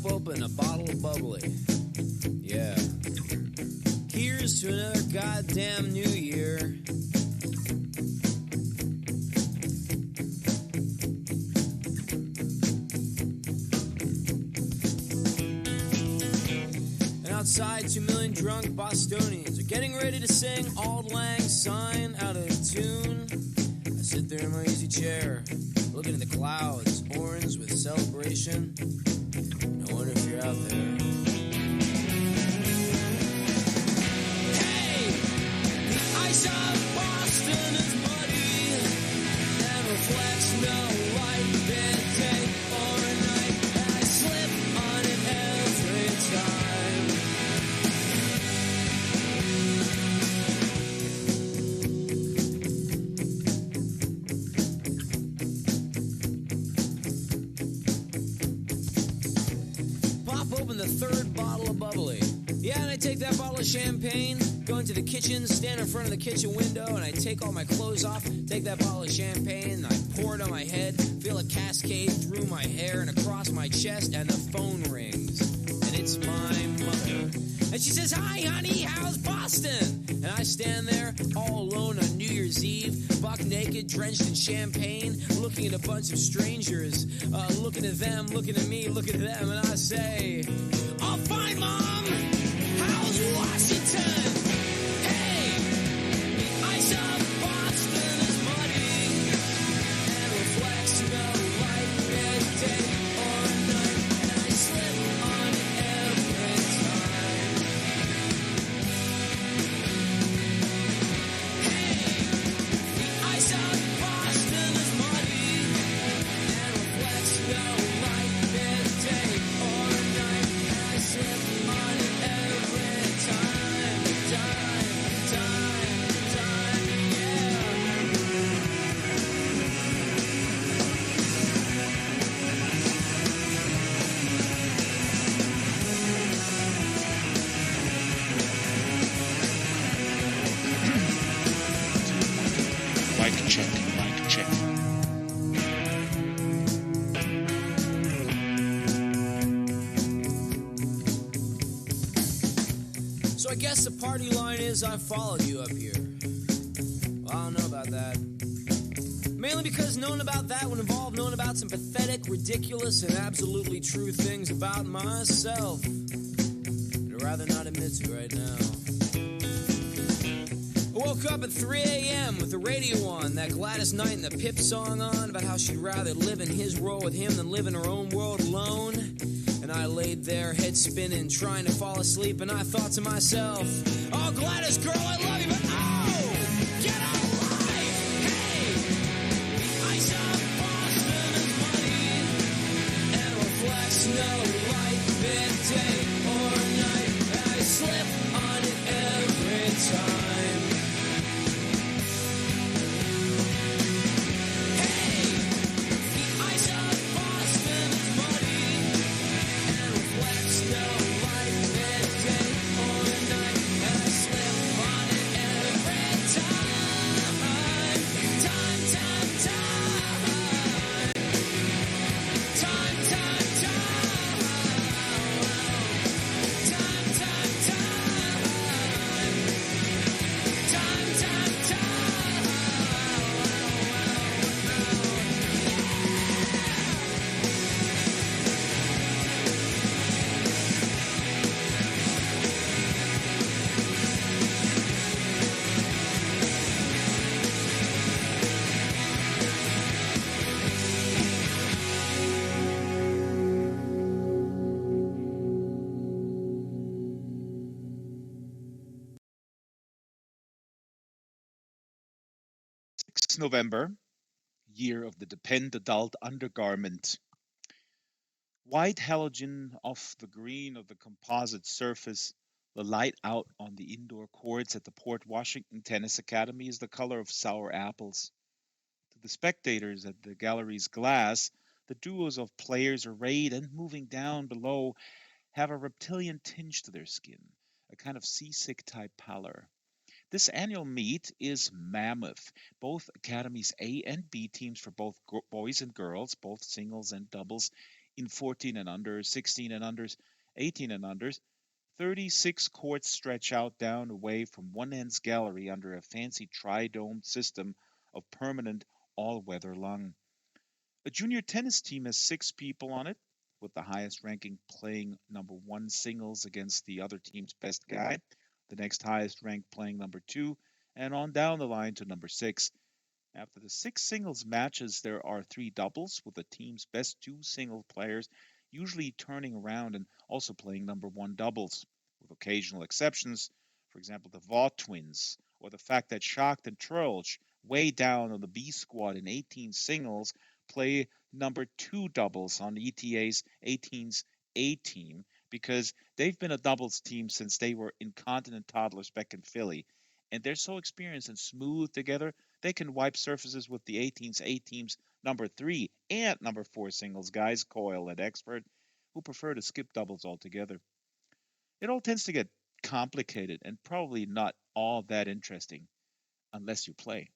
Open a bottle of bubbly. Yeah. Here's to another goddamn new year. And outside, 2 million drunk Bostonians are getting ready to sing Auld Lang Syne out of tune. I sit there in my easy chair, looking at the clouds, orange with celebration. I wonder if you're out there. Hey! The ice of Boston is muddy and reflects no light midday or night. And I slip on it every time. Open the third bottle of bubbly. Yeah, and I take that bottle of champagne, go into the kitchen, stand in front of the kitchen window, and I take all my clothes off, take that bottle of champagne, and I pour it on my head, feel a cascade through my hair and across my chest, and the phone rings. And it's my mother. And she says, "Hi, honey, how's Boston?" And I stand there all alone on New Year's Eve, buck naked, drenched in champagne, looking at a bunch of strangers, looking at them, looking at me, looking at them, and I say, "Oh, fine, Mom. How's Washington? Hey, the ice of Boston is muddy and reflects no light midday or night, and I slip on it every time. Hey, the ice of Boston is muddy and reflects no light midday or night, and I slip on it every time, yeah." Mic check, mic check. So I guess the party line is I followed you up here. Well, I don't know about that. Mainly because knowing about that would involve knowing about some pathetic, ridiculous, and absolutely true things about myself. I'd rather not admit to right now. I woke up at 3 a.m. with the radio on, that Gladys Knight and the Pip song on, about how she'd rather live in his world with him than live in her own world alone. And I laid there, head spinning, trying to fall asleep, and I thought to myself, "Oh, Gladys, girl, I love you, but oh, get a life! Hey, the ice of Boston is muddy and reflects no light midday or night, and I slip on it every time. Hey, the ice of Boston is muddy and reflects no light midday or night, and I slip on it It's November, year of the depend adult undergarment. White halogen off the green of the composite surface, the light out on the indoor courts at the Port Washington Tennis Academy is the color of sour apples. To the spectators at the gallery's glass, the duos of players arrayed and moving down below have a reptilian tinge to their skin, a kind of seasick type pallor. This annual meet is mammoth. Both Academies A and B teams for both boys and girls, both singles and doubles, in 14 and unders, 16 and unders, 18 and unders. 36 courts stretch out down away from one end's gallery under a fancy tri-domed system of permanent all-weather lung. A junior tennis team has 6 people on it, with the highest ranking playing number 1 singles against the other team's best guy, the next highest ranked playing number 2, and on down the line to number 6. After the 6 singles matches, there are 3 doubles, with the team's best 2 single players usually turning around and also playing number 1 doubles, with occasional exceptions, for example, the Vaught twins, or the fact that Schacht and Trolsch, way down on the B squad in 18 singles, play number 2 doubles on ETA's 18's A team because they've been a doubles team since they were incontinent toddlers back in Philly. And they're so experienced and smooth together, they can wipe surfaces with the 18's A team's number 3 and number 4 singles guys, Coyle and Expert, who prefer to skip doubles altogether. It all tends to get complicated and probably not all that interesting unless you play.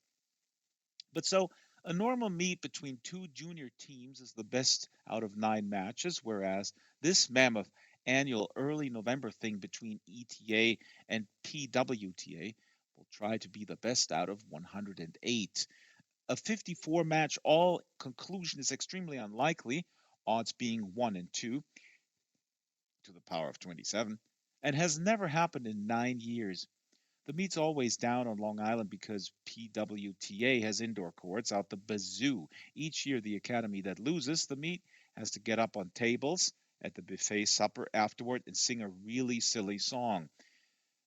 But so, a normal meet between 2 junior teams is the best out of 9 matches, whereas this mammoth annual early November thing between ETA and PWTA will try to be the best out of 108. A 54-match all conclusion is extremely unlikely, odds being 1 and 2 to the power of 27, and has never happened in 9 years. The meet's always down on Long Island because PWTA has indoor courts out the bazoo. Each year, the academy that loses the meet has to get up on tables at the buffet supper afterward and sing a really silly song.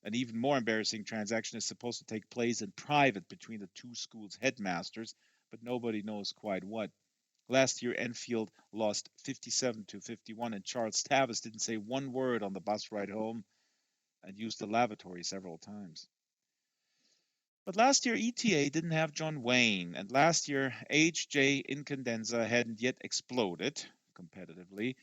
An even more embarrassing transaction is supposed to take place in private between the 2 schools' headmasters, but nobody knows quite what. Last year, Enfield lost 57-51, and Charles Tavis didn't say one word on the bus ride home and used the lavatory several times. But last year, ETA didn't have John Wayne, and last year, HJ Incandenza hadn't yet exploded competitively.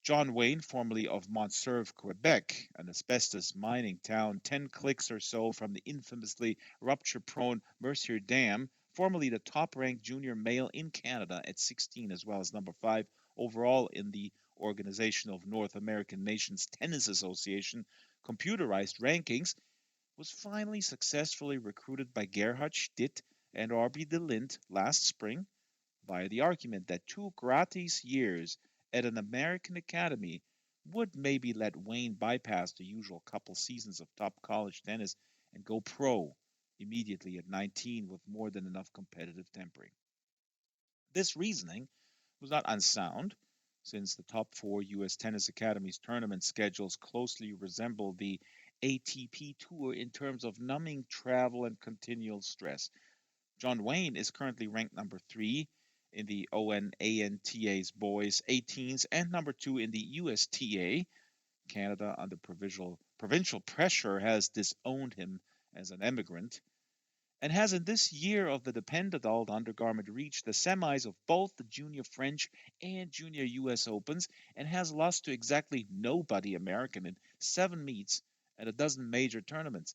John Wayne, formerly of Montserve, Quebec, an asbestos mining town 10 clicks or so from the infamously rupture-prone Mercier Dam, formerly the top-ranked junior male in Canada at 16, as well as number 5 overall in the Organization of North American Nations Tennis Association computerized rankings, was finally successfully recruited by Gerhard Stitt and Arby de Lint last spring via the argument that 2 gratis years at an American academy would maybe let Wayne bypass the usual couple seasons of top college tennis and go pro immediately at 19 with more than enough competitive tempering. This reasoning was not unsound, since the top 4 U.S. Tennis Academies tournament schedules closely resemble the ATP Tour in terms of numbing travel and continual stress. John Wayne is currently ranked number 3 in the ONANTA's boys 18s and number 2 in the USTA. Canada, under provincial pressure, has disowned him as an emigrant, and has in this year of the depend adult undergarment reached the semis of both the junior French and junior US Opens, and has lost to exactly nobody American in 7 meets and a dozen major tournaments.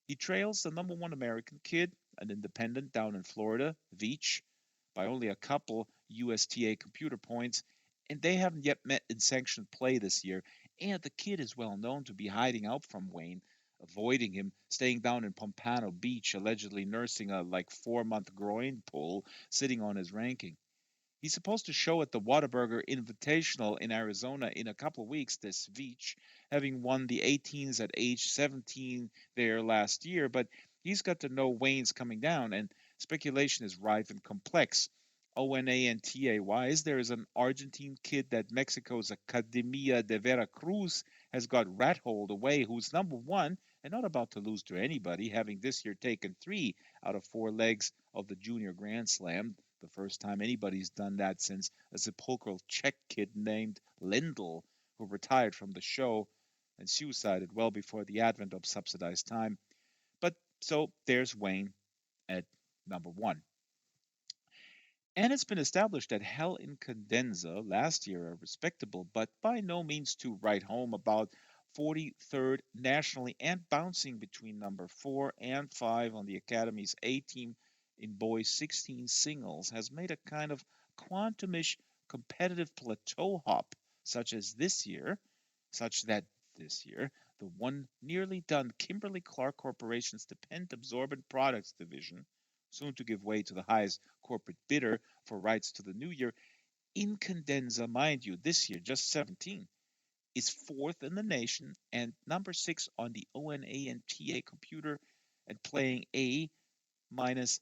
He trails the number 1 American kid, an independent down in Florida, Veach, by only a couple USTA computer points, and they haven't yet met in sanctioned play this year, and the kid is well known to be hiding out from Wayne, avoiding him, staying down in Pompano Beach, allegedly nursing a 4-month groin pull, sitting on his ranking. He's supposed to show at the Whataburger Invitational in Arizona in a couple of weeks, this Veach, having won the 18s at age 17 there last year, but he's got to know Wayne's coming down, and speculation is rife and complex. ONANTA-wise, there is an Argentine kid that Mexico's Academia de Veracruz has got rat-holed away, who's number 1 and not about to lose to anybody, having this year taken 3 out of 4 legs of the Junior Grand Slam, the first time anybody's done that since a sepulchral Czech kid named Lindell, who retired from the show and suicided well before the advent of subsidized time. But so there's Wayne at number 1. And it's been established that Hell in Cadenza last year a respectable but by no means to write home about 43rd nationally and bouncing between number 4 and 5 on the Academy's A team in boys 16 singles has made a kind of quantumish competitive plateau hop such that this year the one nearly done Kimberly Clark Corporation's Depend Absorbent Products division, soon to give way to the highest corporate bidder for rights to the new year, in Cadenza, mind you, this year just 17, is 4th in the nation and number 6 on the ONA and TA computer and playing A minus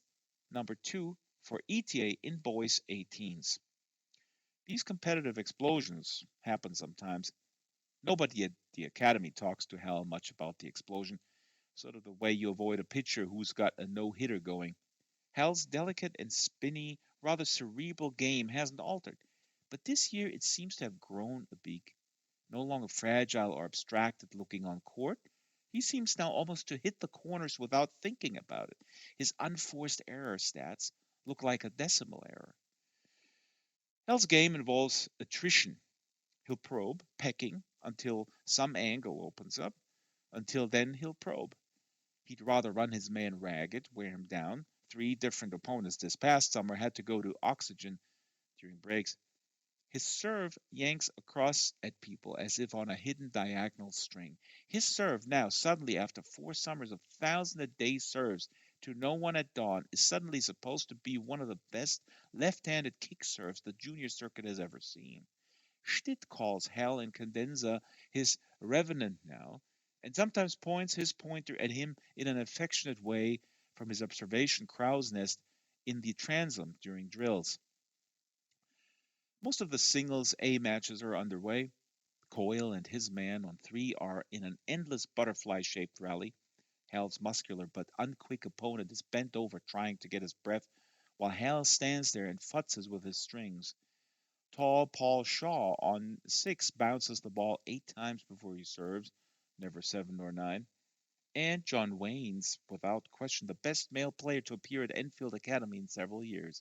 number 2 for ETA in boys 18s. These competitive explosions happen sometimes. Nobody at the Academy talks to Hal much about the explosion, sort of the way you avoid a pitcher who's got a no-hitter going. Hal's delicate and spinny, rather cerebral game hasn't altered, but this year it seems to have grown a beak. No longer fragile or abstracted looking on court, he seems now almost to hit the corners without thinking about it. His unforced error stats look like a decimal error. Hal's game involves attrition. He'll probe, pecking, until some angle opens up. Until then, he'll probe. He'd rather run his man ragged, wear him down. 3 different opponents this past summer had to go to oxygen during breaks. His serve yanks across at people as if on a hidden diagonal string. His serve now, suddenly after 4 summers of 1,000-a-day serves to no one at dawn, is suddenly supposed to be one of the best left-handed kick serves the junior circuit has ever seen. Schtitt calls Hal in Cadenza his revenant now, and sometimes points his pointer at him in an affectionate way from his observation crow's nest in the transom during drills. Most of the singles A matches are underway. Coyle and his man on 3 are in an endless butterfly-shaped rally. Hal's muscular but unquick opponent is bent over trying to get his breath, while Hal stands there and futzes with his strings. Tall Paul Shaw on 6 bounces the ball 8 times before he serves, never 7 nor 9. And John Wayne's, without question, the best male player to appear at Enfield Academy in several years.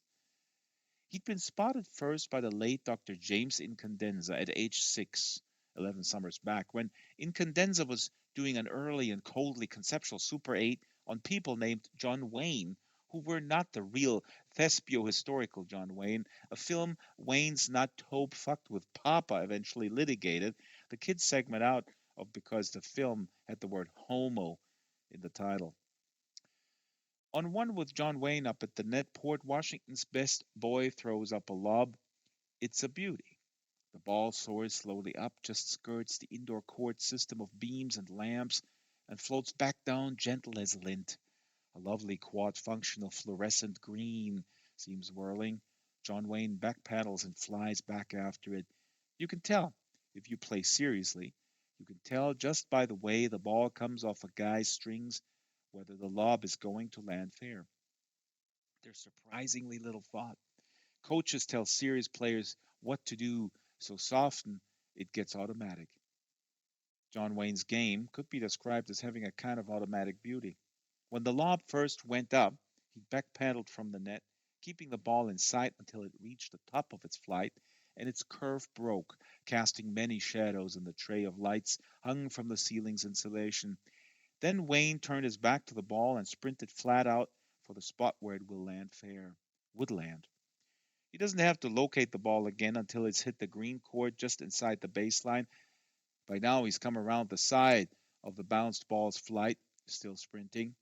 He'd been spotted first by the late Dr. James Incandenza at age 6, 11 summers back, when Incandenza was doing an early and coldly conceptual Super 8 on people named John Wayne, who were not the real Thespio-historical John Wayne, a film Wayne's not Tobe fucked with Papa eventually litigated, the kids segment out of because the film had the word homo in the title. On one with John Wayne up at the net, Port Washington's best boy throws up a lob. It's a beauty. The ball soars slowly up, just skirts the indoor court system of beams and lamps, and floats back down gentle as lint. A lovely quad functional fluorescent green seems whirling. John Wayne backpedals and flies back after it. You can tell, if you play seriously, you can tell just by the way the ball comes off a guy's strings whether the lob is going to land fair. There's surprisingly little thought. Coaches tell serious players what to do so often it gets automatic. John Wayne's game could be described as having a kind of automatic beauty. When the lob first went up, he backpedaled from the net, keeping the ball in sight until it reached the top of its flight, and its curve broke, casting many shadows in the tray of lights hung from the ceiling's insulation. Then Wayne turned his back to the ball and sprinted flat out for the spot where it will land fair. Would land. He doesn't have to locate the ball again until it's hit the green court just inside the baseline. By now he's come around the side of the bounced ball's flight, still sprinting.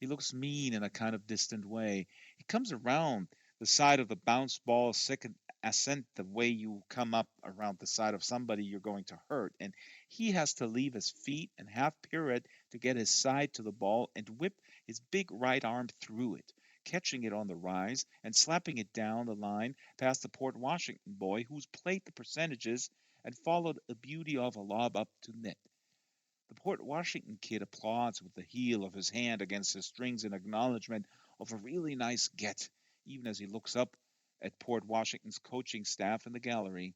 He looks mean in a kind of distant way. He comes around the side of the bounced ball's second ascent the way you come up around the side of somebody you're going to hurt, and he has to leave his feet and half pirouette to get his side to the ball and whip his big right arm through it, catching it on the rise and slapping it down the line past the Port Washington boy who's played the percentages and followed a beauty of a lob up to net. The Port Washington kid applauds with the heel of his hand against the strings in acknowledgement of a really nice get, even as he looks up at Port Washington's coaching staff in the gallery.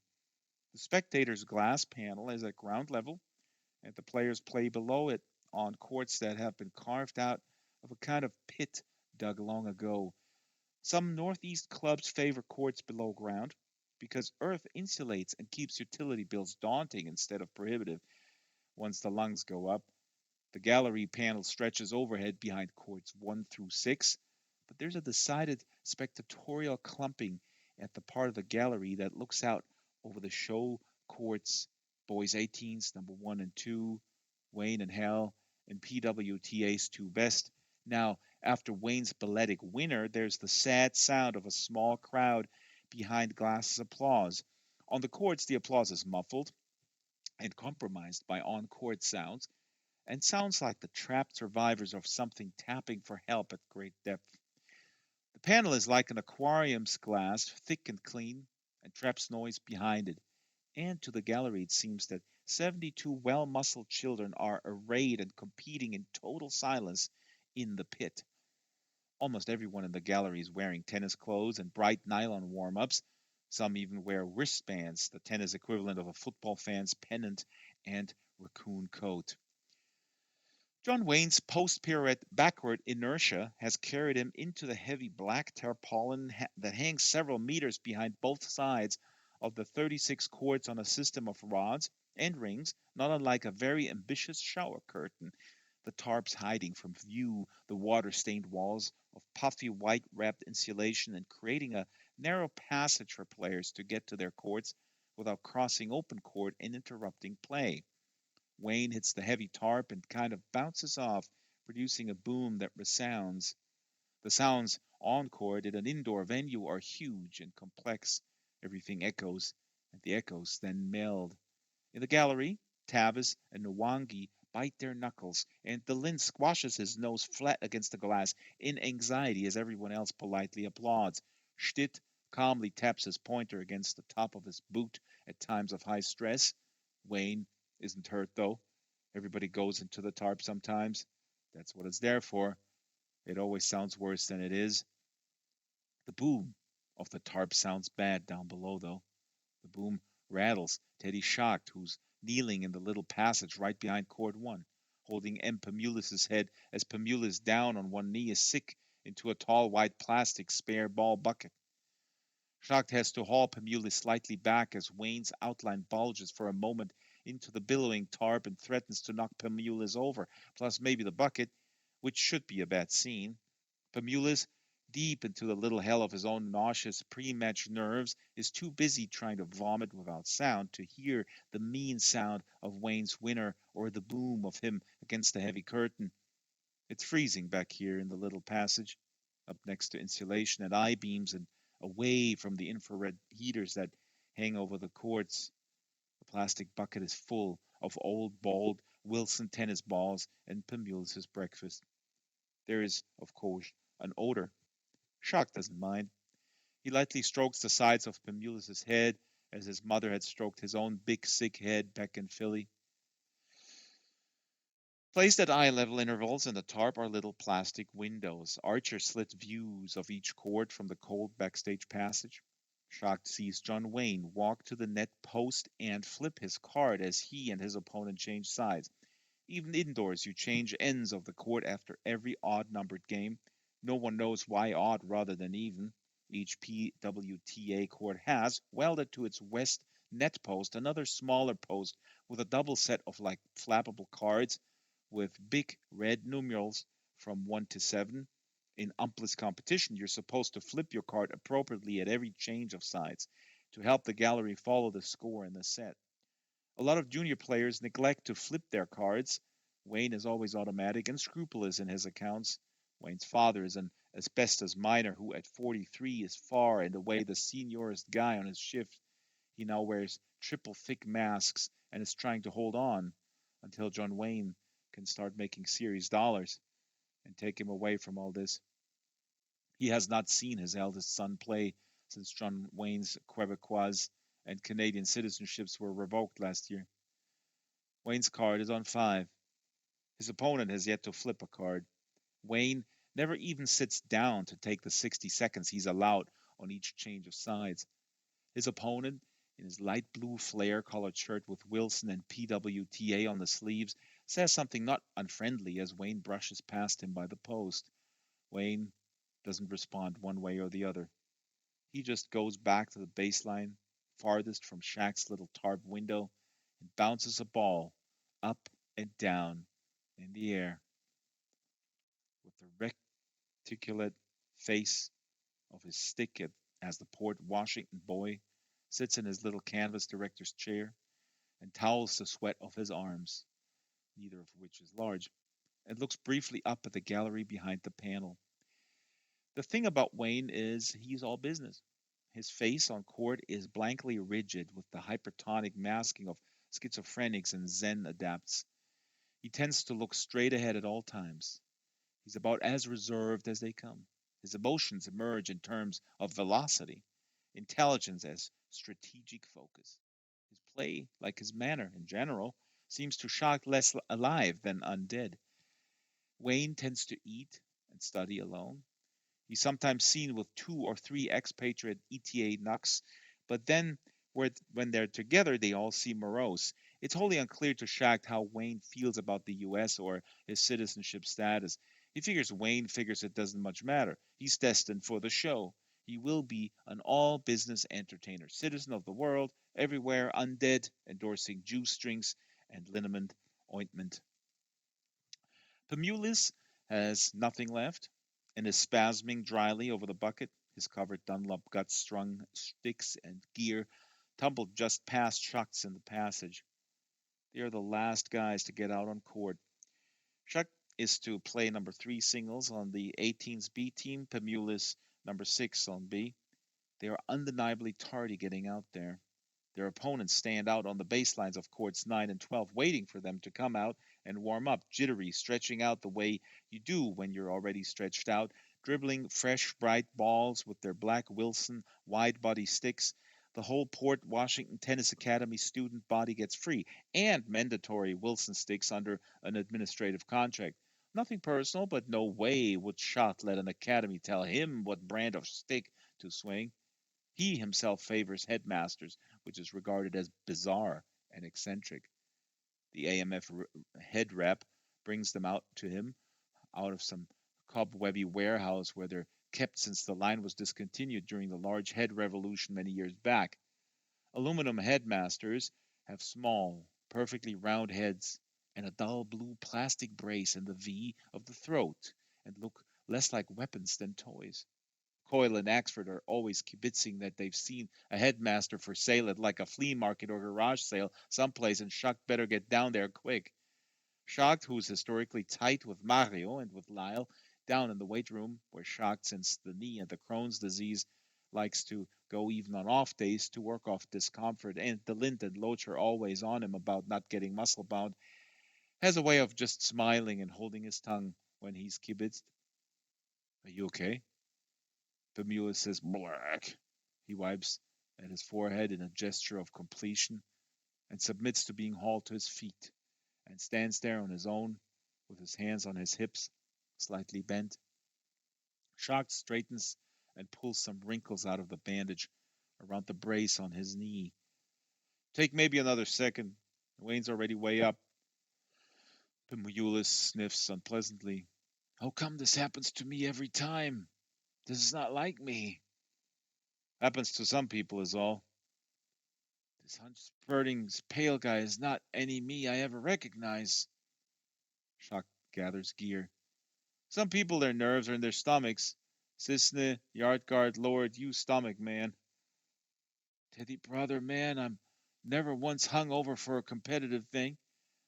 The spectators' glass panel is at ground level, and the players play below it on courts that have been carved out of a kind of pit dug long ago. Some Northeast clubs favor courts below ground because earth insulates and keeps utility bills daunting instead of prohibitive once the lungs go up. The gallery panel stretches overhead behind courts 1 through 6, but there's a decided spectatorial clumping at the part of the gallery that looks out over the show courts, boys 18s, number 1 and 2, Wayne and Hal, and PWTA's two best. Now, after Wayne's balletic winner, there's the sad sound of a small crowd behind Glass's applause. On the courts, the applause is muffled and compromised by on-court sounds, and sounds like the trapped survivors of something tapping for help at great depth. The panel is like an aquarium's glass, thick and clean, and traps noise behind it. And to the gallery, it seems that 72 well muscled children are arrayed and competing in total silence in the pit. Almost everyone in the gallery is wearing tennis clothes and bright nylon warm ups. Some even wear wristbands, the tennis equivalent of a football fan's pennant and raccoon coat. John Wayne's post-pirouette backward inertia has carried him into the heavy black tarpaulin that hangs several meters behind both sides of the 36 courts on a system of rods and rings, not unlike a very ambitious shower curtain, the tarps hiding from view the water-stained walls of puffy white-wrapped insulation and creating a narrow passage for players to get to their courts without crossing open court and interrupting play. Wayne hits the heavy tarp and kind of bounces off, producing a boom that resounds. The sounds on court at an indoor venue are huge and complex. Everything echoes, and the echoes then meld. In the gallery, Tavis and Nwangi bite their knuckles, and Delin squashes his nose flat against the glass in anxiety as everyone else politely applauds. Stitt calmly taps his pointer against the top of his boot at times of high stress. Wayne isn't hurt, though. Everybody goes into the tarp sometimes. That's what it's there for. It always sounds worse than it is. The boom of the tarp sounds bad down below, though. The boom rattles Teddy shocked, who's kneeling in the little passage right behind court 1, holding M. Pamulis's head as Pamulis down on one knee is sick into a tall white plastic spare ball bucket. Schacht has to haul Pamulis slightly back as Wayne's outline bulges for a moment into the billowing tarp and threatens to knock Pamulis over, plus maybe the bucket, which should be a bad scene. Pamulis, deep into the little hell of his own nauseous pre-match nerves, is too busy trying to vomit without sound to hear the mean sound of Wayne's winner or the boom of him against the heavy curtain. It's freezing back here in the little passage, up next to insulation and I-beams and away from the infrared heaters that hang over the courts. The plastic bucket is full of old, bald Wilson tennis balls and Pamulis' breakfast. There is, of course, an odor. Shock doesn't mind. He lightly strokes the sides of Pamulis' head as his mother had stroked his own big, sick head back in Philly. Placed at eye-level intervals in the tarp are little plastic windows, archer-slit views of each court from the cold backstage passage. Shocked sees John Wayne walk to the net post and flip his card as he and his opponent change sides. Even indoors, you change ends of the court after every odd-numbered game. No one knows why odd rather than even. Each PWTA court has, welded to its west net post, another smaller post with a double set of like flappable cards with big red numerals from 1 to 7. In umpless competition, you're supposed to flip your card appropriately at every change of sides to help the gallery follow the score in the set. A lot of junior players neglect to flip their cards. Wayne is always automatic and scrupulous in his accounts. Wayne's father is an asbestos miner who at 43 is far and away the seniorest guy on his shift. He now wears triple thick masks and is trying to hold on until John Wayne can start making serious dollars and take him away from all this. He has not seen his eldest son play since John Wayne's Quebecois and Canadian citizenships were revoked last year. Wayne's card is on 5. His opponent has yet to flip a card. Wayne never even sits down to take the 60 seconds he's allowed on each change of sides. His opponent, in his light blue flare colored shirt with Wilson and PWTA on the sleeves, says something not unfriendly as Wayne brushes past him by the post. Wayne doesn't respond one way or the other. He just goes back to the baseline, farthest from Shaq's little tarp window, and bounces a ball up and down in the air with the reticulate face of his stick as the Port Washington boy sits in his little canvas director's chair and towels the sweat off his arms, neither of which is large, and looks briefly up at the gallery behind the panel. The thing about Wayne is he's all business. His face on court is blankly rigid with the hypertonic masking of schizophrenics and Zen adepts. He tends to look straight ahead at all times. He's about as reserved as they come. His emotions emerge in terms of velocity, intelligence as strategic focus. His play, like his manner in general, seems to shock less alive than undead. Wayne tends to eat and study alone. He's sometimes seen with two or three expatriate ETA knucks, but then when they're together, they all seem morose. It's wholly unclear to Schacht how Wayne feels about the U.S. or his citizenship status. He figures Wayne figures it doesn't much matter. He's destined for the show. He will be an all business entertainer, citizen of the world, everywhere, undead, endorsing juice drinks and liniment ointment. Pemulis has nothing left and is spasming dryly over the bucket, his covered Dunlop gut strung sticks and gear tumbled just past Shucks in the passage. They are the last guys to get out on court. Shuck is to play number 3 singles on the 18's B team, Pemulis number 6 on B. They are undeniably tardy getting out there. Their opponents stand out on the baselines of courts 9 and 12, waiting for them to come out and warm up, jittery, stretching out the way you do when you're already stretched out, dribbling fresh, bright balls with their black Wilson wide body sticks. The whole Port Washington Tennis Academy student body gets free and mandatory Wilson sticks under an administrative contract. Nothing personal, but no way would Schott let an academy tell him what brand of stick to swing. He himself favors headmasters, which is regarded as bizarre and eccentric. The AMF head rep brings them out to him out of some cobwebby warehouse where they're kept since the line was discontinued during the large head revolution many years back. Aluminum headmasters have small, perfectly round heads and a dull blue plastic brace in the V of the throat and look less like weapons than toys. Coyle and Axford are always kibitzing that they've seen a headmaster for sale at like a flea market or garage sale someplace, and Schacht better get down there quick. Schacht, who's historically tight with Mario and with Lyle, down in the weight room, where Schacht, since the knee and the Crohn's disease, likes to go even on off days to work off discomfort, and DeLint and Loach are always on him about not getting muscle bound, has a way of just smiling and holding his tongue when he's kibitzed. Are you okay? Bermuda says, "Black." He wipes at his forehead in a gesture of completion and submits to being hauled to his feet and stands there on his own with his hands on his hips, slightly bent. Shocked straightens and pulls some wrinkles out of the bandage around the brace on his knee. Take maybe another second. Wayne's already way up. Pemulis sniffs unpleasantly. How come this happens to me every time? This is not like me. Happens to some people is all. This hunch-spurting pale guy is not any me I ever recognize. Shock gathers gear. Some people, their nerves are in their stomachs. Cisne, yard guard, Lord, you stomach, man. Teddy, brother, man, I'm never once hung over for a competitive thing.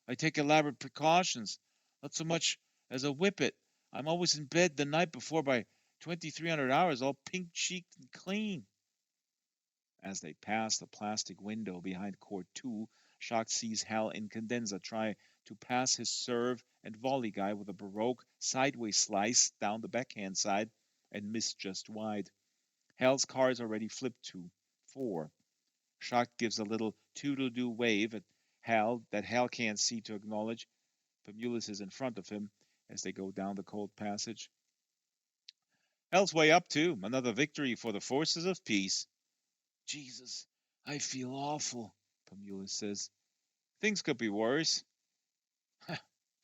I take elaborate precautions. Not so much as a whippet. I'm always in bed the night before by 2300 hours, all pink-cheeked and clean. As they pass the plastic window behind court 2, Shock sees Hal Incandenza try to pass his serve and volley guy with a Baroque sideways slice down the backhand side and miss just wide. Hal's cards already flipped to 4. Shock gives a little toodle-doo wave at Hal that Hal can't see to acknowledge. Pamulus is in front of him as they go down the cold passage. Hell's way up, too. Another victory for the forces of peace. Jesus, I feel awful, Pamulus says. Things could be worse.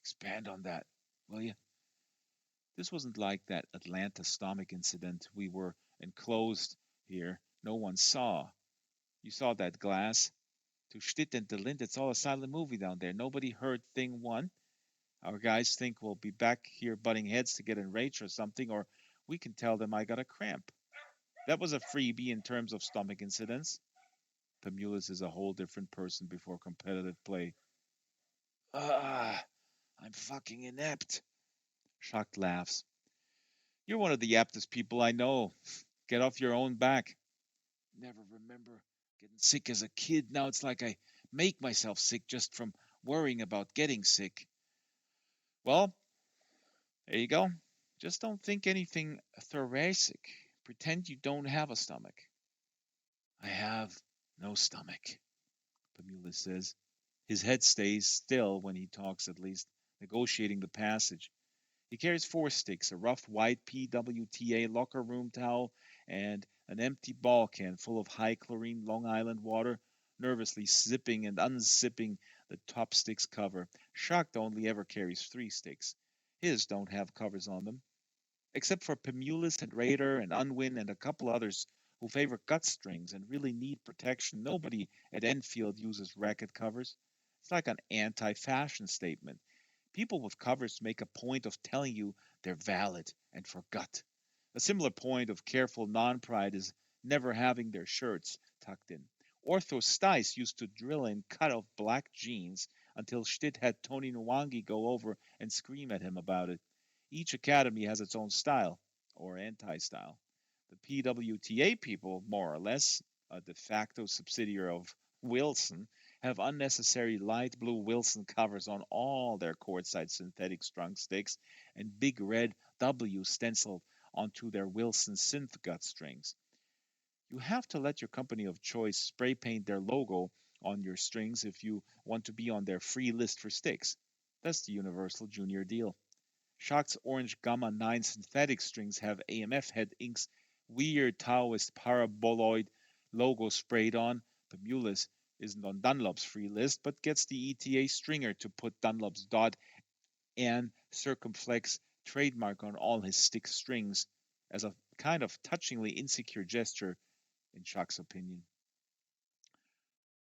Expand on that, will you? This wasn't like that Atlanta stomach incident. We were enclosed here. No one saw. You saw that glass. To Stitt and the Lind, it's all a silent movie down there. Nobody heard thing one. Our guys think we'll be back here butting heads to get enraged or something, or we can tell them I got a cramp. That was a freebie in terms of stomach incidents. Pamulus is a whole different person before competitive play. Ah, I'm fucking inept. Shocked laughs. You're one of the aptest people I know. Get off your own back. Never remember getting sick as a kid. Now it's like I make myself sick just from worrying about getting sick. Well, there you go. Just don't think anything thoracic. Pretend you don't have a stomach. I have no stomach, Pamulus says. His head stays still when he talks, at least, negotiating the passage. He carries 4 sticks, a rough white PWTA locker room towel, and an empty ball can full of high chlorine Long Island water, nervously zipping and unzipping the top stick's cover. Schacht only ever carries 3 sticks. His don't have covers on them. Except for Pamulus and Raider and Unwin and a couple others who favor gut strings and really need protection, nobody at Enfield uses racket covers. It's like an anti-fashion statement. People with covers make a point of telling you they're valid and for gut. A similar point of careful non-pride is never having their shirts tucked in. Ortho Stice used to drill in cut-off black jeans until Stitt had Tony Nwangi go over and scream at him about it. Each academy has its own style, or anti-style. The PWTA people, more or less, a de facto subsidiary of Wilson, have unnecessary light blue Wilson covers on all their courtside synthetic strung sticks and big red W stenciled onto their Wilson synth gut strings. You have to let your company of choice spray paint their logo on your strings if you want to be on their free list for sticks. That's the universal junior deal. Schacht's orange Gamma 9 synthetic strings have AMF Head Inc.'s weird Taoist paraboloid logo sprayed on. Pamulus isn't on Dunlop's free list, but gets the ETA stringer to put Dunlop's dot and circumflex trademark on all his stick strings as a kind of touchingly insecure gesture, in Schacht's opinion.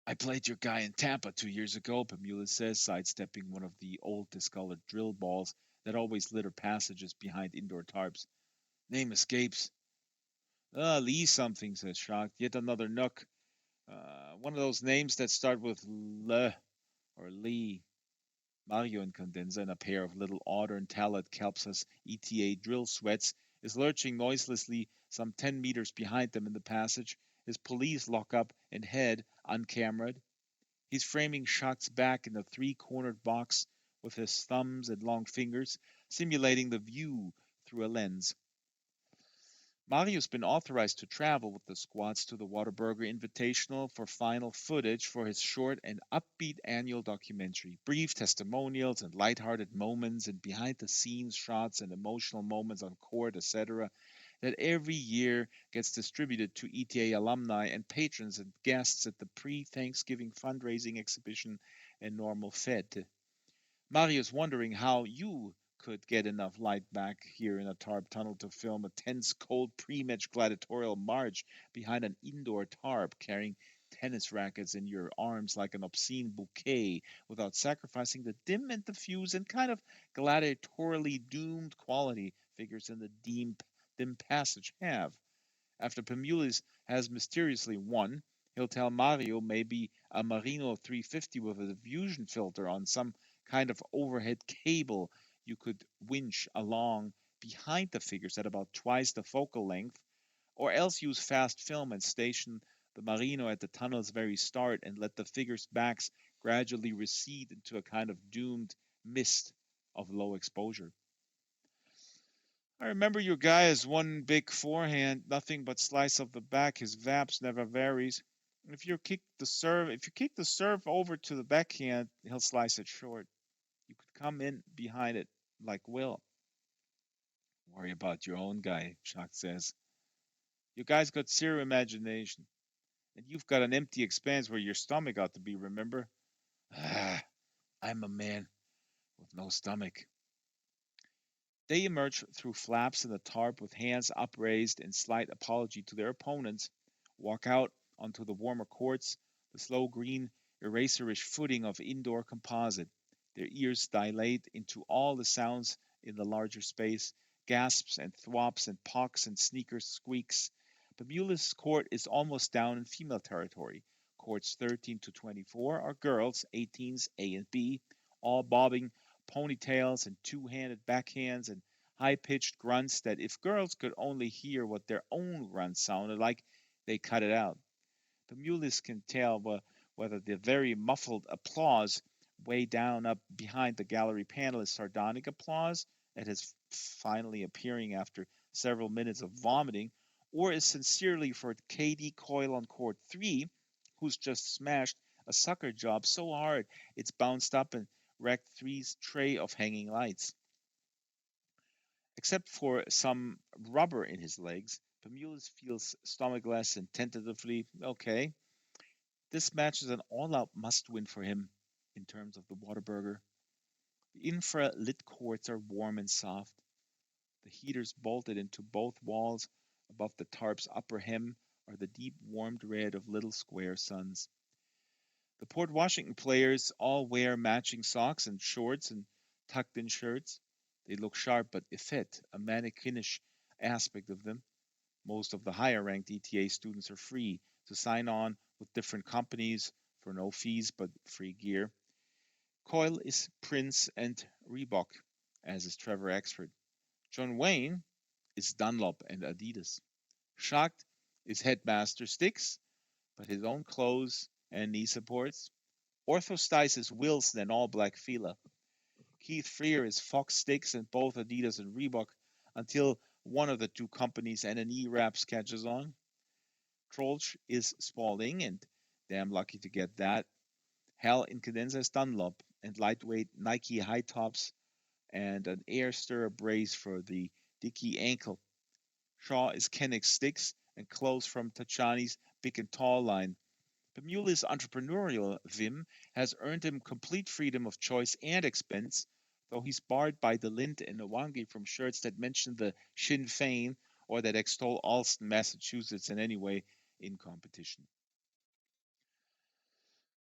I played your guy in Tampa 2 years ago, Pamulus says, sidestepping one of the old discolored drill balls that always litter passages behind indoor tarps. Name escapes. Lee something, says Schacht. Yet another nook. One of those names that start with Le or Lee. Mario in Condensa, in a pair of little otter and talad kelpsas ETA drill sweats, is lurching noiselessly some 10 meters behind them in the passage, his police lockup and head uncameraed. He's framing Schacht's back in a 3-cornered box with his thumbs and long fingers, simulating the view through a lens. Mario's been authorized to travel with the squads to the Whataburger Invitational for final footage for his short and upbeat annual documentary. Brief testimonials and lighthearted moments and behind-the-scenes shots and emotional moments on court, etc., that every year gets distributed to ETA alumni and patrons and guests at the pre-Thanksgiving fundraising exhibition and normal fete. Mario's wondering how you could get enough light back here in a tarp tunnel to film a tense, cold pre-match gladiatorial march behind an indoor tarp, carrying tennis rackets in your arms like an obscene bouquet, without sacrificing the dim and diffuse and kind of gladiatorially doomed quality figures in the dim passage have. After Pamulus has mysteriously won, he'll tell Mario maybe a Marino 350 with a diffusion filter on some kind of overhead cable you could winch along behind the figures at about twice the focal length, or else use fast film and station the Marino at the tunnel's very start and let the figures' backs gradually recede into a kind of doomed mist of low exposure. I remember your guy has one big forehand, nothing but slice of the back. His vaps never varies. If you kick the serve over to the backhand, he'll slice it short. You could come in behind it like Will. Worry about your own guy, Shock says. You guys got zero imagination, and you've got an empty expanse where your stomach ought to be, remember? Ah, I'm a man with no stomach. They emerge through flaps in the tarp with hands upraised in slight apology to their opponents, walk out onto the warmer courts, the slow green, eraserish footing of indoor composite. Their ears dilate into all the sounds in the larger space, gasps and thwops and pocks and sneakers squeaks. Bermula's court is almost down in female territory. Courts 13 to 24 are girls, 18s A and B, all bobbing ponytails and two-handed backhands and high-pitched grunts that if girls could only hear what their own grunts sounded like, they cut it out. The mulists can tell whether the very muffled applause way down up behind the gallery panel is sardonic applause at his finally appearing after several minutes of vomiting, or is sincerely for Katie Coyle on court 3, who's just smashed a sucker job so hard it's bounced up and wrecked three's tray of hanging lights. Except for some rubber in his legs, Bermudez feels stomachache and tentatively okay. This match is an all-out must-win for him in terms of the Whataburger. The infra-lit courts are warm and soft. The heaters bolted into both walls above the tarp's upper hem are the deep warmed red of little square suns. The Port Washington players all wear matching socks and shorts and tucked-in shirts. They look sharp but effete, a mannequinish aspect of them. Most of the higher-ranked ETA students are free to sign on with different companies for no fees but free gear. Coyle is Prince and Reebok, as is Trevor Exford. John Wayne is Dunlop and Adidas. Schacht is Headmaster Sticks, but his own clothes and knee supports. Orthostice is Wilson and All Black Fila. Keith Freer is Fox Sticks and both Adidas and Reebok until one of the two companies and an E-Raps catches on. Trollsch is Spalding, and damn lucky to get that. Hal Incadenza is Dunlop, and lightweight Nike high tops and an air stirrer brace for the dicky ankle. Shaw is Kennick Sticks and clothes from Tachani's Big and Tall line. Bermula's entrepreneurial vim has earned him complete freedom of choice and expense, though he's barred by the Lind and Nwangi from shirts that mention the Sinn Fein or that extol Allston, Massachusetts in any way in competition.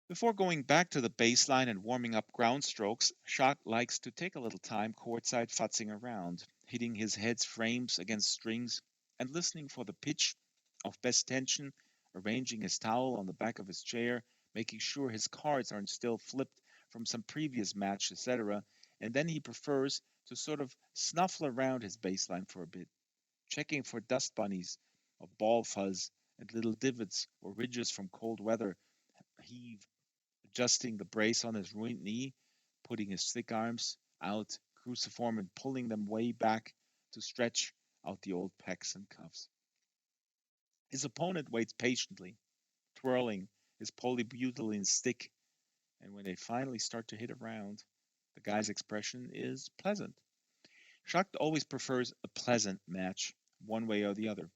Before going back to the baseline and warming up ground strokes, Schott likes to take a little time courtside futzing around, hitting his head's frames against strings and listening for the pitch of best tension, arranging his towel on the back of his chair, making sure his cards aren't still flipped from some previous match, etc. And then he prefers to sort of snuffle around his baseline for a bit, checking for dust bunnies of ball fuzz and little divots or ridges from cold weather, heave, adjusting the brace on his ruined knee, putting his thick arms out cruciform and pulling them way back to stretch out the old pecs and cuffs. His opponent waits patiently, twirling his polybutylene stick, and when they finally start to hit around, the guy's expression is pleasant. Schacht always prefers a pleasant match, one way or the other.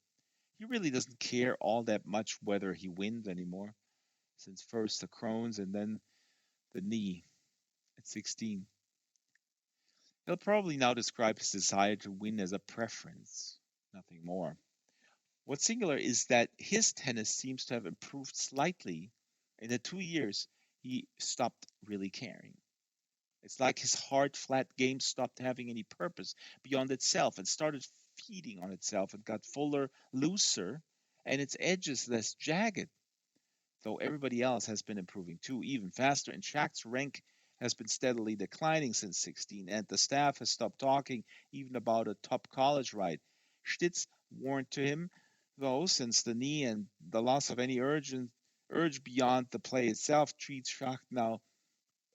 He really doesn't care all that much whether he wins anymore, since first the Crohn's and then the knee at 16. He'll probably now describe his desire to win as a preference, nothing more. What's singular is that his tennis seems to have improved slightly in the 2 years he stopped really caring. It's like his hard, flat game stopped having any purpose beyond itself and started feeding on itself and got fuller, looser, and its edges less jagged. Though everybody else has been improving too, even faster, and Shack's rank has been steadily declining since 16, and the staff has stopped talking even about a top college ride. Stitz warned to him, though, since the knee and the loss of any urge beyond the play itself treats Schacht now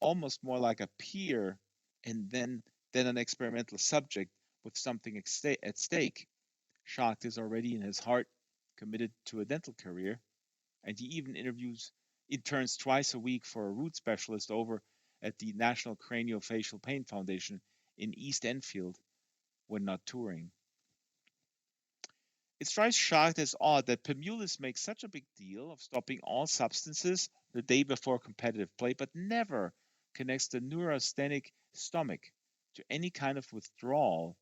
almost more like a peer and then than an experimental subject with something at stake. Schacht is already in his heart committed to a dental career, and he even interns twice a week for a root specialist over at the National Craniofacial Pain Foundation in East Enfield when not touring. It strikes Schacht as odd that Pemulis makes such a big deal of stopping all substances the day before competitive play, but never connects the neurasthenic stomach to any kind of withdrawal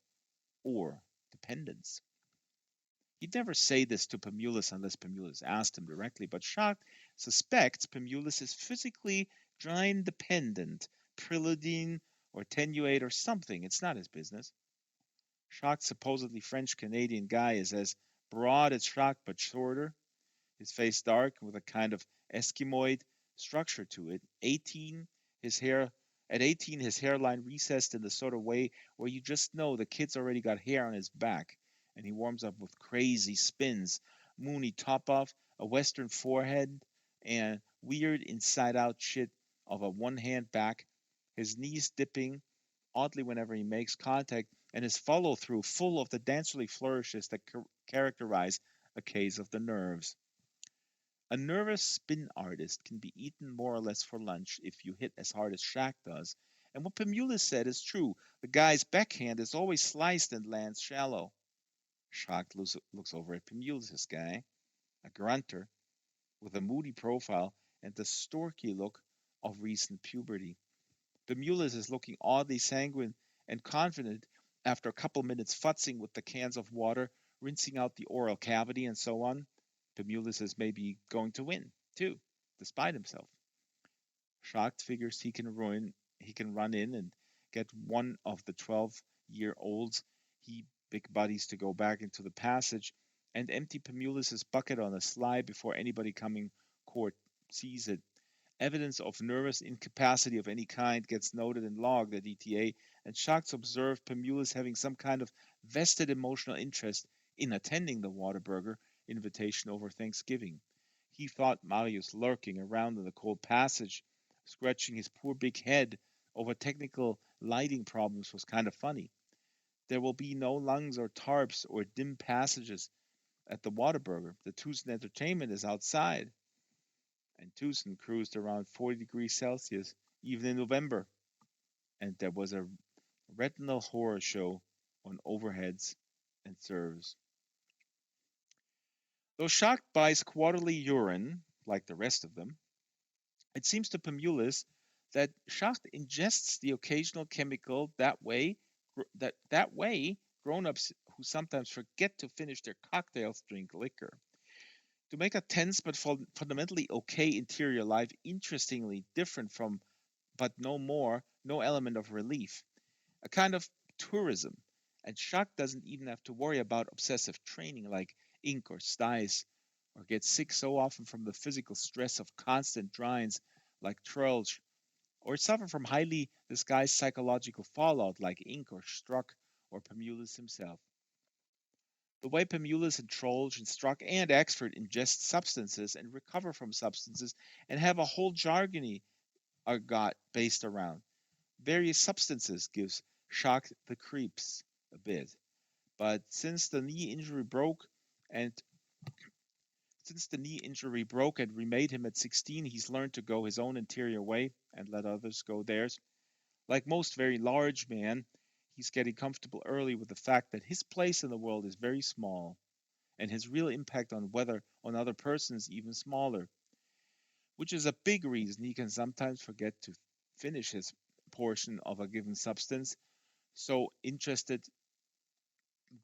or dependence. He'd never say this to Pemulis unless Pemulis asked him directly, but Schacht suspects Pemulis is physically drine dependent, preludine or tenuate or something. It's not his business. Schacht's supposedly French Canadian guy is as broad as Schacht but shorter, his face dark with a kind of Eskimoid structure to it. 18, his hair at 18, his hairline recessed in the sort of way where you just know the kid's already got hair on his back, and he warms up with crazy spins, moony top off, a western forehead, and weird inside out shit of a one hand back, his knees dipping oddly whenever he makes contact, and his follow through full of the dancerly flourishes that characterize a case of the nerves. A nervous spin artist can be eaten more or less for lunch if you hit as hard as Shaq does. And what Pemulis said is true. The guy's backhand is always sliced and lands shallow. Shaq looks over at Pemulis' guy, a grunter with a moody profile and the storky look of recent puberty. Pemulis is looking oddly sanguine and confident after a couple minutes futzing with the cans of water, rinsing out the oral cavity, and so on. Pemulis is maybe going to win, too, despite himself. Schacht figures he can run in and get one of the 12-year-olds he big buddies to go back into the passage and empty Pemulis' bucket on a slide before anybody coming court sees it. Evidence of nervous incapacity of any kind gets noted and logged at ETA, and Schacht observed Pemulis having some kind of vested emotional interest in attending the Whataburger invitation over Thanksgiving. He thought Marius lurking around in the cold passage, scratching his poor big head over technical lighting problems was kind of funny. There will be no lungs or tarps or dim passages at the Whataburger. The Tucson Entertainment is outside. And Tucson cruised around 40 degrees Celsius even in November. And there was a retinal horror show on overheads and serves. Though Schacht buys quarterly urine, like the rest of them, it seems to Pemulis that Schacht ingests the occasional chemical that way grown-ups who sometimes forget to finish their cocktails drink liquor. To make a tense but fundamentally okay interior life interestingly different from, but no element of relief, a kind of tourism. And Schacht doesn't even have to worry about obsessive training like ink or styes, or get sick so often from the physical stress of constant drines like Trolsch, or suffer from highly disguised psychological fallout like Ink or Struck or Pemulis himself. The way Pemulis and Trolsch and Struck and Axford ingest substances and recover from substances and have a whole jargony are got based around various substances gives Schacht the creeps a bit. But and since the knee injury broke and remade him at 16, he's learned to go his own interior way and let others go theirs. Like most very large men, he's getting comfortable early with the fact that his place in the world is very small, and his real impact on other persons even smaller, which is a big reason he can sometimes forget to finish his portion of a given substance. So interested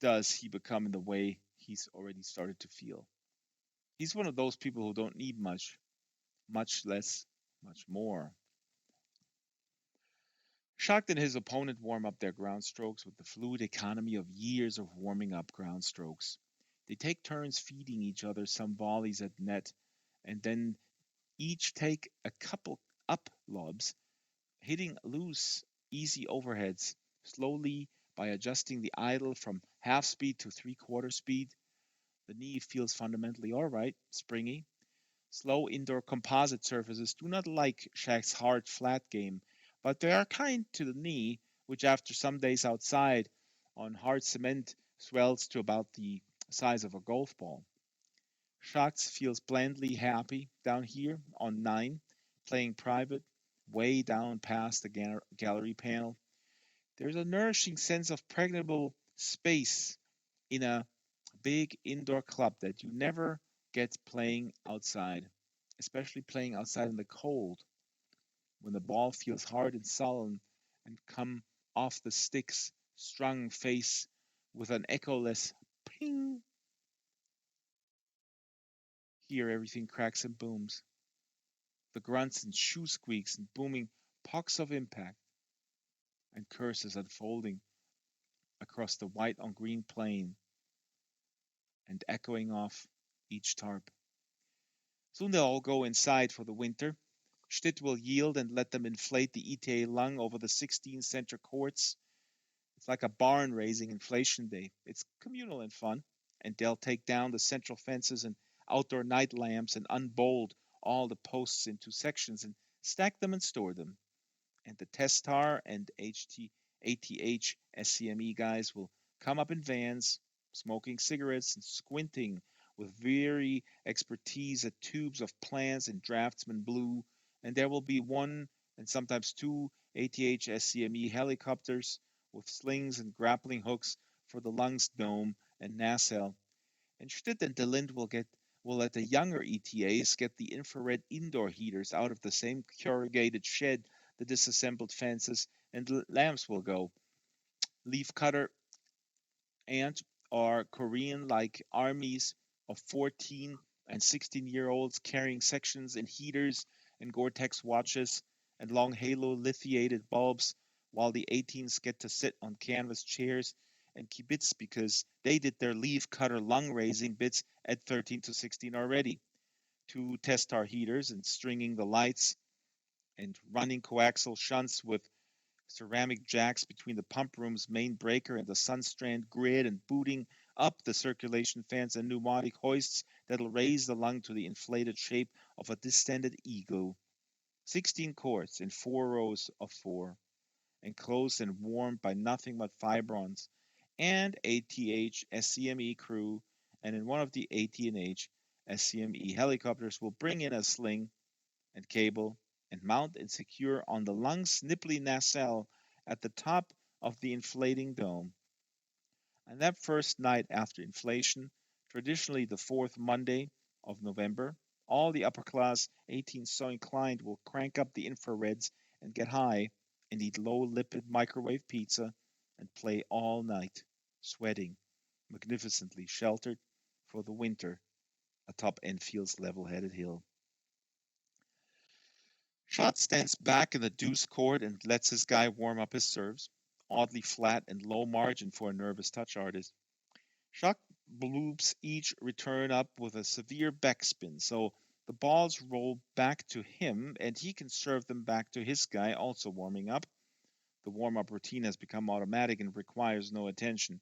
does he become in the way he's already started to feel. He's one of those people who don't need much less, much more. Schacht and his opponent warm up their ground strokes with the fluid economy of years of warming up ground strokes. They take turns feeding each other some volleys at net, and then each take a couple up lobs, hitting loose, easy overheads, slowly by adjusting the idle from half speed to three-quarter speed. The knee feels fundamentally all right, springy. Slow indoor composite surfaces do not like Shaq's hard flat game, but they are kind to the knee, which after some days outside on hard cement swells to about the size of a golf ball. Shax feels blandly happy down here on 9, playing private, way down past the gallery panel. There's a nourishing sense of pregnable space in a big indoor club that you never get playing outside, especially playing outside in the cold when the ball feels hard and sullen and come off the stick's strung face with an echoless ping. Here everything cracks and booms. The grunts and shoe squeaks and booming pucks of impact and curses unfolding across the white on green plain and echoing off each tarp. Soon they'll all go inside for the winter. Stitt will yield and let them inflate the ETA lung over the 16 center courts. It's like a barn raising inflation day. It's communal and fun. And they'll take down the central fences and outdoor night lamps and unbolt all the posts into sections and stack them and store them. And the Testar and ATH SCME guys will come up in vans, smoking cigarettes and squinting with very expertise at tubes of plans and draftsman blue. And there will be one and sometimes two ATH SCME helicopters with slings and grappling hooks for the lungs dome and nacelle. And Stitt and DeLint will let the younger ETAs get the infrared indoor heaters out of the same corrugated shed the disassembled fences and lamps will go. Leafcutter and are Korean like armies of 14 and 16-year-olds carrying sections and heaters and Gore-Tex watches and long halo lithiated bulbs while the 18s get to sit on canvas chairs and kibitz because they did their leaf cutter lung raising bits at 13 to 16 already. Two Testar heaters and stringing the lights and running coaxial shunts with ceramic jacks between the pump room's main breaker and the Sunstrand grid and booting up the circulation fans and pneumatic hoists that'll raise the lung to the inflated shape of a distended eagle. 16 courts in 4 rows of 4, enclosed and warmed by nothing but fibrons, and ATH SCME crew, and in one of the AT&H SCME helicopters will bring in a sling and cable and mount and secure on the lung's nipply nacelle at the top of the inflating dome. On that first night after inflation, traditionally the fourth Monday of November, all the upper class 18 so inclined will crank up the infrareds and get high and eat low lipid microwave pizza and play all night, sweating, magnificently sheltered for the winter atop Enfield's level headed hill. Schott stands back in the deuce court and lets his guy warm up his serves, oddly flat and low margin for a nervous touch artist. Schott bloops each return up with a severe backspin, so the balls roll back to him and he can serve them back to his guy, also warming up. The warm up routine has become automatic and requires no attention.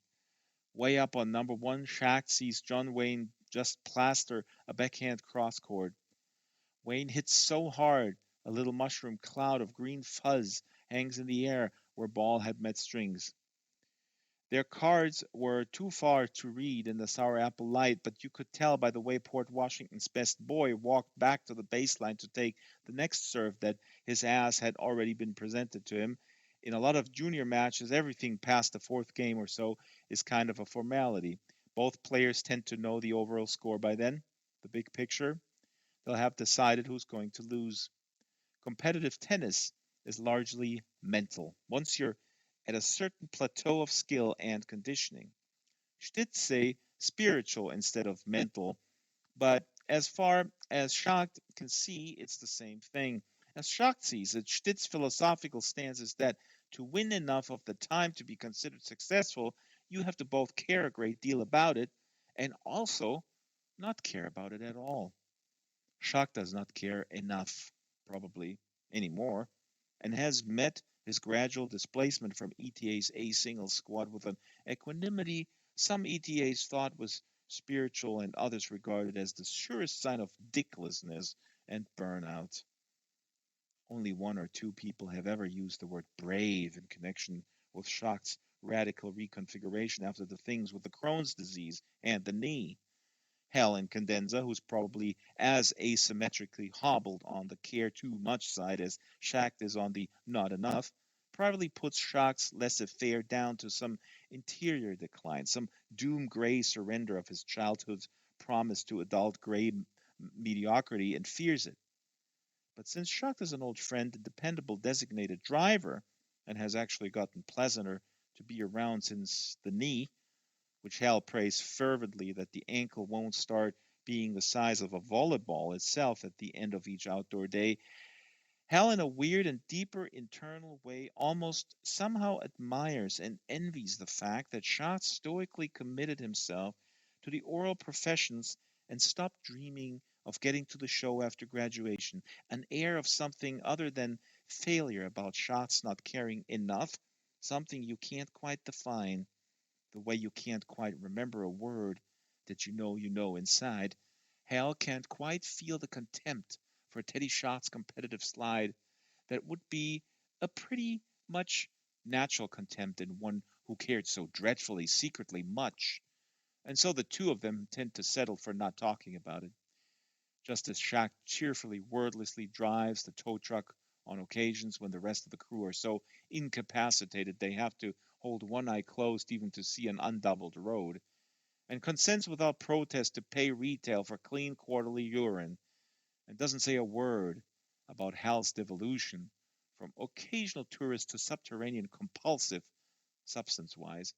Way up on number one, Shack sees John Wayne just plaster a backhand cross court. Wayne hits so hard, a little mushroom cloud of green fuzz hangs in the air where ball had met strings. Their cards were too far to read in the sour apple light, but you could tell by the way Port Washington's best boy walked back to the baseline to take the next serve that his ass had already been presented to him. In a lot of junior matches, everything past the fourth game or so is kind of a formality. Both players tend to know the overall score by then, the big picture. They'll have decided who's going to lose. Competitive tennis is largely mental. Once you're at a certain plateau of skill and conditioning. Stitz say spiritual instead of mental, but as far as Schacht can see, it's the same thing. As Schacht sees it, Stitz's philosophical stance is that to win enough of the time to be considered successful, you have to both care a great deal about it and also not care about it at all. Schacht does not care enough, probably, anymore, and has met his gradual displacement from ETA's A single squad with an equanimity some ETAs thought was spiritual and others regarded as the surest sign of dicklessness and burnout. Only one or two people have ever used the word brave in connection with Schacht's radical reconfiguration after the things with the Crohn's disease and the knee. Hal and Condensa, who's probably as asymmetrically hobbled on the care too much side as Shact is on the not enough, probably puts Shact's laissez-faire down to some interior decline, some doom-gray surrender of his childhood's promise to adult gray mediocrity, and fears it. But since Shact is an old friend and dependable designated driver, and has actually gotten pleasanter to be around since the knee, which Hal prays fervently that the ankle won't start being the size of a volleyball itself at the end of each outdoor day, Hal, in a weird and deeper internal way, almost somehow admires and envies the fact that Schatz stoically committed himself to the oral professions and stopped dreaming of getting to the show after graduation, an air of something other than failure about Schatz not caring enough, something you can't quite define, the way you can't quite remember a word that you know inside. Hal can't quite feel the contempt for Teddy Schatz's competitive slide that would be a pretty much natural contempt in one who cared so dreadfully secretly much. And so the two of them tend to settle for not talking about it, just as Shack cheerfully, wordlessly drives the tow truck on occasions when the rest of the crew are so incapacitated they have to hold one eye closed even to see an undoubled road, and consents without protest to pay retail for clean quarterly urine, and doesn't say a word about Hal's devolution from occasional tourist to subterranean compulsive, substance-wise,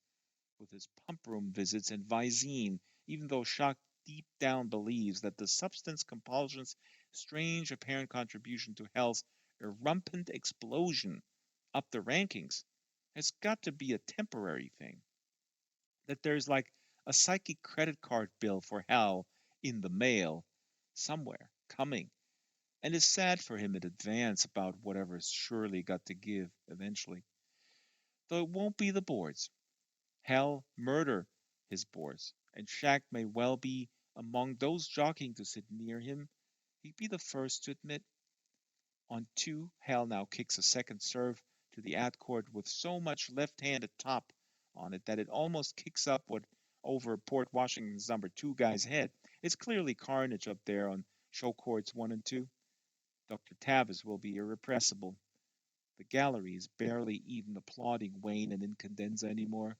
with his pump room visits and Visine, even though Shock deep down believes that the substance compulsion's strange apparent contribution to Hal's irrumpant explosion up the rankings has got to be a temporary thing. That there's like a psychic credit card bill for Hal in the mail somewhere coming, and is sad for him in advance about whatever's surely got to give eventually. Though it won't be the boards. Hal murder his boards, and Shack may well be among those jockeying to sit near him. He'd be the first to admit. On two, Hal now kicks a second serve to the ad court with so much left-handed top on it that it almost kicks up what over Port Washington's number 2 guy's head. It's clearly carnage up there on show courts 1 and 2. Dr. Tavis will be irrepressible. The gallery is barely even applauding Wayne and Incandenza anymore.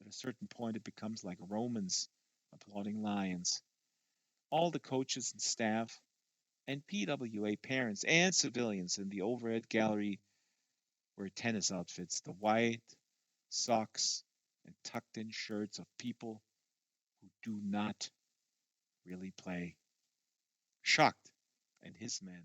At a certain point, it becomes like Romans applauding lions. All the coaches and staff, and PWA parents and civilians in the overhead gallery wear tennis outfits, the white socks and tucked in shirts of people who do not really play. Shocked and his men.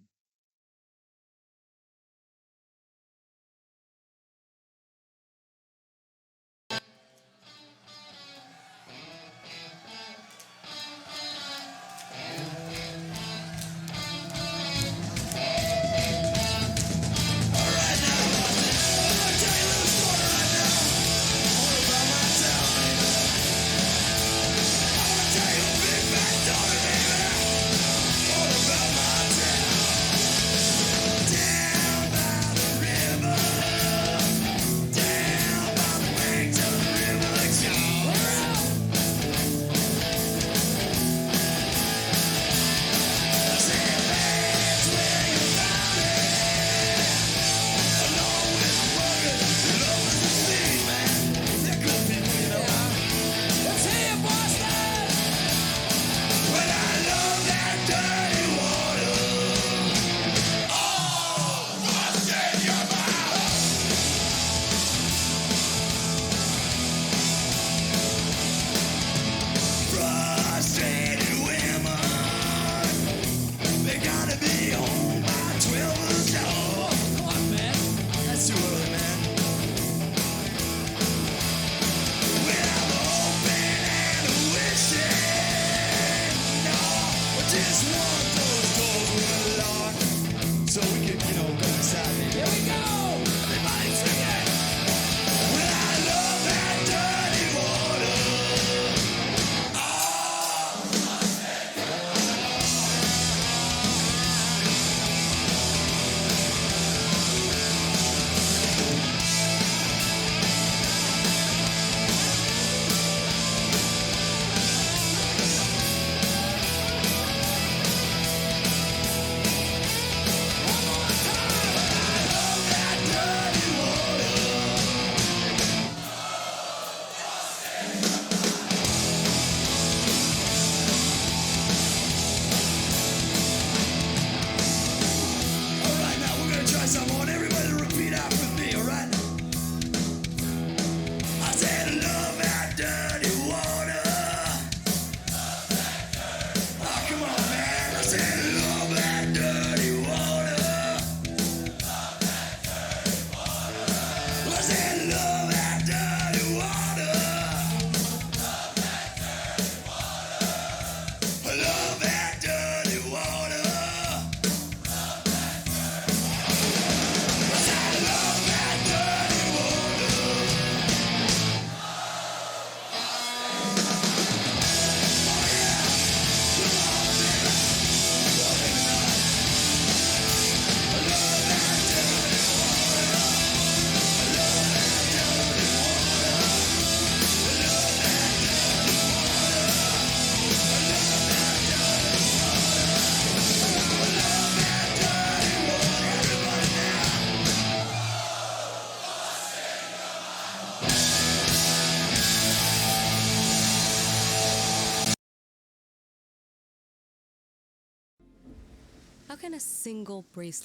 can a single bracelet